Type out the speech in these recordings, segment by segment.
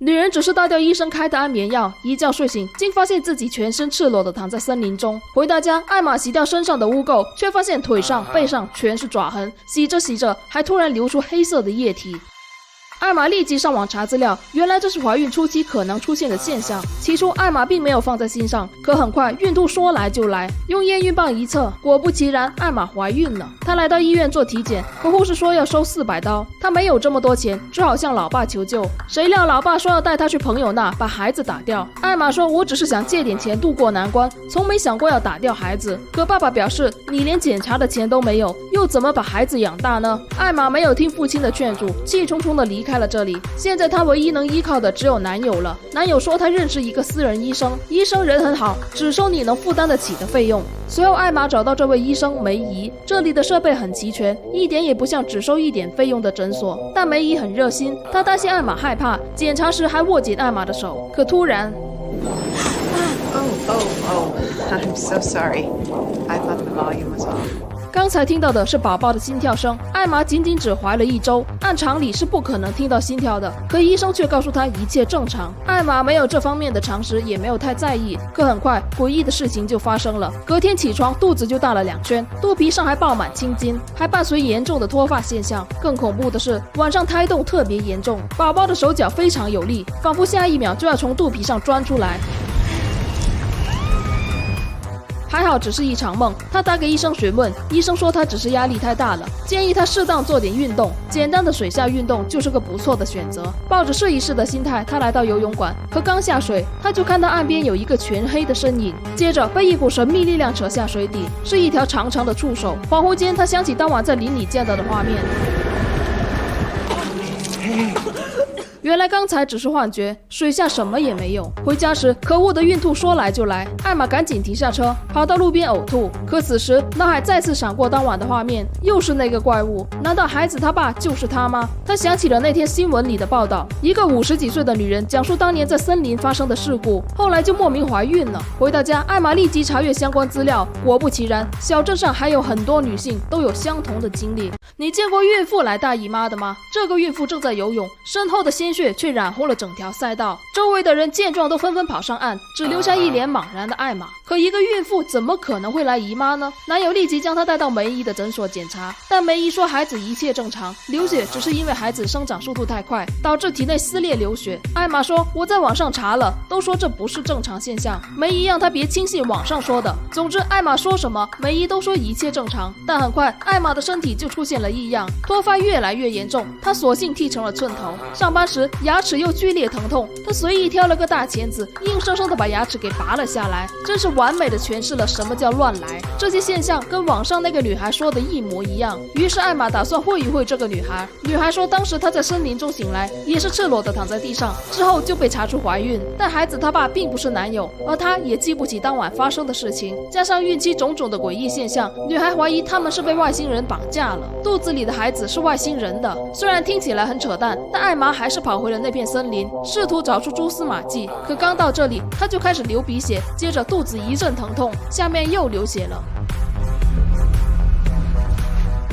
女人只是倒掉医生开的安眠药，一觉睡醒，竟发现自己全身赤裸的躺在森林中。回到家，艾玛洗掉身上的污垢，却发现腿上、背上全是爪痕，洗着洗着，还突然流出黑色的液体。艾玛立即上网查资料，原来这是怀孕初期可能出现的现象。起初艾玛并没有放在心上，可很快孕吐说来就来，用验孕棒一测，果不其然，艾玛怀孕了。她来到医院做体检，可护士说要收400刀，她没有这么多钱，只好向老爸求救。谁料老爸说要带她去朋友那把孩子打掉。艾玛说，我只是想借点钱渡过难关，从没想过要打掉孩子。可爸爸表示，你连检查的钱都没有，又怎么把孩子养大呢？艾玛没有听父亲的劝阻，气冲冲地离开了这里。现在她唯一能依靠的只有男友了。男友说他认识一个私人医生，医生人很好，只收你能负担得起的费用。随后艾玛找到这位医生梅姨，这里的设备很齐全，一点也不像只收一点费用的诊所。但梅姨很热心，她担心艾玛害怕，检查时还握紧艾玛的手。可突然I'm so sorry. I thought the volume was off. 刚才听到的是宝宝的心跳声，艾玛仅只怀了1周，按常理是不可能听到心跳的，可医生却告诉她一切正常。艾玛没有这方面的常识，也没有太在意。可很快，诡异的事情就发生了。隔天起床，肚子就大了2圈，肚皮上还爆满青筋，还伴随严重的脱发现象。更恐怖的是，晚上胎动特别严重，宝宝的手脚非常有力，仿佛下一秒就要从肚皮上钻出来。还好只是一场梦，他打给医生询问，医生说他只是压力太大了，建议他适当做点运动，简单的水下运动就是个不错的选择。抱着试一试的心态，他来到游泳馆，可刚下水，他就看到岸边有一个全黑的身影，接着被一股神秘力量扯下水底，是一条长长的触手。恍惚间，他想起当晚在林里见到的画面。原来刚才只是幻觉，水下什么也没有。回家时，可恶的孕吐说来就来，艾玛赶紧停下车，跑到路边呕吐。可此时脑海再次闪过当晚的画面，又是那个怪物，难道孩子他爸就是他吗？他想起了那天新闻里的报道，一个50几岁的女人讲述当年在森林发生的事故，后来就莫名怀孕了。回到家，艾玛立即查阅相关资料，果不其然，小镇上还有很多女性都有相同的经历。你见过孕妇来大姨妈的吗？这个孕妇正在游泳，身后的鲜血却染红了整条赛道，周围的人见状都纷纷跑上岸，只留下一脸茫然的艾玛。可一个孕妇怎么可能会来姨妈呢？男友立即将她带到梅姨的诊所检查，但梅姨说孩子一切正常，流血只是因为孩子生长速度太快，导致体内撕裂流血。艾玛说，我在网上查了，都说这不是正常现象。梅姨让她别轻信网上说的。总之艾玛说什么，梅姨都说一切正常。但很快艾玛的身体就出现了异样，脱发越来越严重，她索性剃成了寸头。上班时牙齿又剧烈疼痛，她随意挑了个大钳子，硬生生的把牙齿给拔了下来，真是完美的诠释了什么叫乱来。这些现象跟网上那个女孩说的一模一样。于是艾玛打算会一会这个女孩。女孩说当时她在森林中醒来，也是赤裸的躺在地上，之后就被查出怀孕，但孩子他爸并不是男友，而她也记不起当晚发生的事情，加上孕期种种的诡异现象，女孩怀疑他们是被外星人绑架了，肚子里的孩子是外星人的。虽然听起来很扯淡，但艾玛还是跑回了那片森林，试图找出蛛丝马迹。可刚到这里，她就开始流鼻血，接着肚子一阵疼痛，下面又流血了。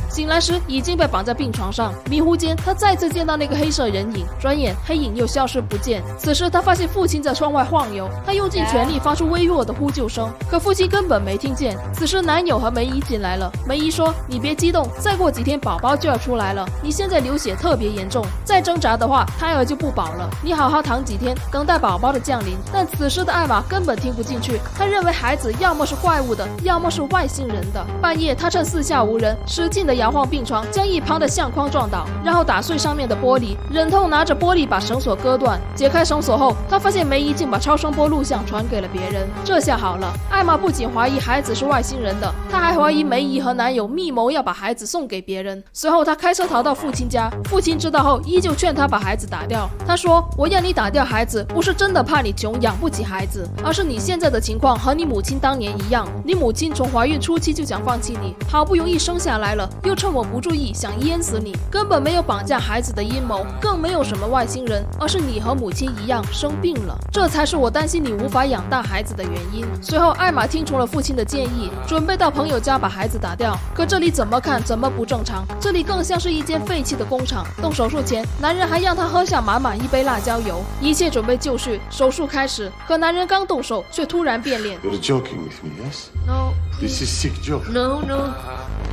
醒来时已经被绑在病床上，迷糊间他再次见到那个黑色人影，转眼黑影又消失不见。此时他发现父亲在窗外晃悠，他用尽全力发出微弱的呼救声，可父亲根本没听见。此时男友和梅姨进来了，梅姨说，你别激动，再过几天宝宝就要出来了，你现在流血特别严重，再挣扎的话胎儿就不保了，你好好躺几天，等待宝宝的降临。但此时的艾玛根本听不进去，他认为孩子要么是怪物的，要么是外星人的。半夜他趁四下无人，使劲的摇晃病床，将一旁的相框撞倒，然后打碎上面的玻璃，忍痛拿着玻璃把绳索割断。解开绳索后，他发现梅姨竟把超声波录像传给了别人。这下好了，艾玛不仅怀疑孩子是外星人的，她还怀疑梅姨和男友密谋要把孩子送给别人。随后她开车逃到父亲家，父亲知道后依旧劝她把孩子打掉。他说，我要你打掉孩子，不是真的怕你穷养不起孩子，而是你现在的情况和你母亲当年一样，你母亲从怀孕初期就想放弃你，好不容易生下来了，又就趁我不注意想淹死你，根本没有绑架孩子的阴谋，更没有什么外星人，而是你和母亲一样生病了，这才是我担心你无法养大孩子的原因。随后，艾玛听从了父亲的建议，准备到朋友家把孩子打掉。可这里怎么看怎么不正常，这里更像是一间废弃的工厂。动手术前，男人还让他喝下满满一杯辣椒油，一切准备就绪，手术开始。可男人刚动手，却突然变脸。 You're joking with me, yes? No, This is sick joke. no, no,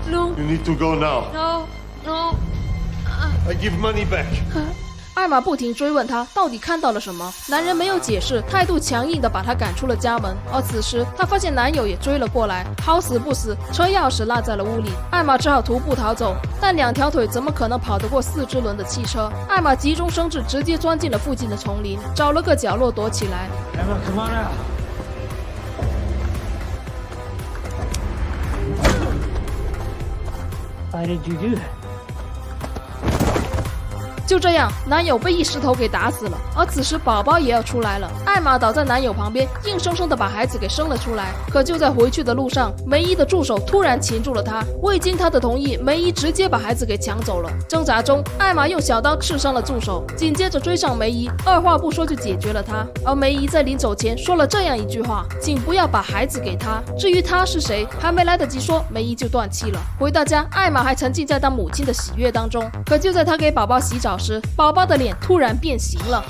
no, You need to go now. no, no. I give money back. 艾玛不停追问他到底看到了什么，男人没有解释，态度强硬地把他赶出了家门。而此时，她发现男友也追了过来，好死不死，车钥匙落在了屋里，艾玛只好徒步逃走。但2条腿怎么可能跑得过4只轮的汽车？艾玛急中生智，直接钻进了附近的丛林，找了个角落躲起来。 Emma, come on out. Why did you do that? 就这样，男友被一石头给打死了，而此时宝宝也要出来了。艾玛倒在男友旁边，硬生生的把孩子给生了出来。可就在回去的路上，梅姨的助手突然擒住了她，未经她的同意，梅姨直接把孩子给抢走了。挣扎中，艾玛用小刀刺伤了助手，紧接着追上梅姨，二话不说就解决了她。而梅姨在临走前说了这样一句话：“请不要把孩子给他。”至于他是谁，还没来得及说，梅姨就断气了。回到家，艾玛还沉浸在当母亲的喜悦当中。可就在她给宝宝洗澡时，宝宝的脸突然变形了。